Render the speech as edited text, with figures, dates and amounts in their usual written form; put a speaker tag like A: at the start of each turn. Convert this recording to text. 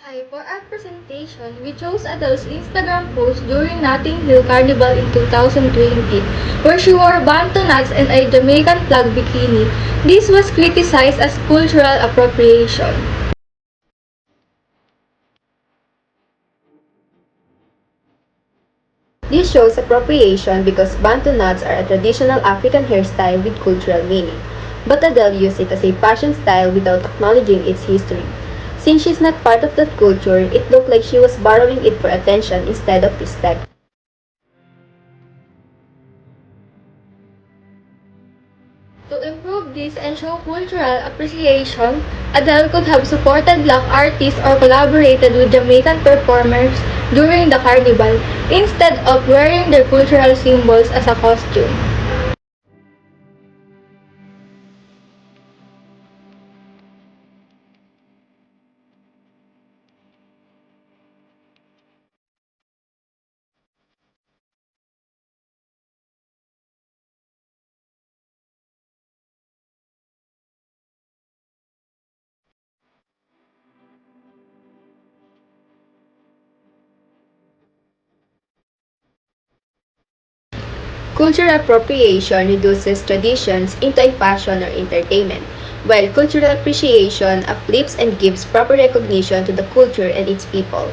A: Hi, for our presentation, we chose Adele's Instagram post during Notting Hill Carnival in 2020, where she wore bantu knots and a Jamaican flag bikini. This was criticized as cultural appropriation.
B: This shows appropriation because bantu knots are a traditional African hairstyle with cultural meaning. But Adele used it as a fashion style without acknowledging its history. Since she's not part of that culture, it looked like she was borrowing it for attention instead of respect.
A: To improve this and show cultural appreciation, Adele could have supported black artists or collaborated with Jamaican performers during the carnival instead of wearing their cultural symbols as a costume.
B: Cultural appropriation reduces traditions into a fashion or entertainment, while cultural appreciation uplifts and gives proper recognition to the culture and its people.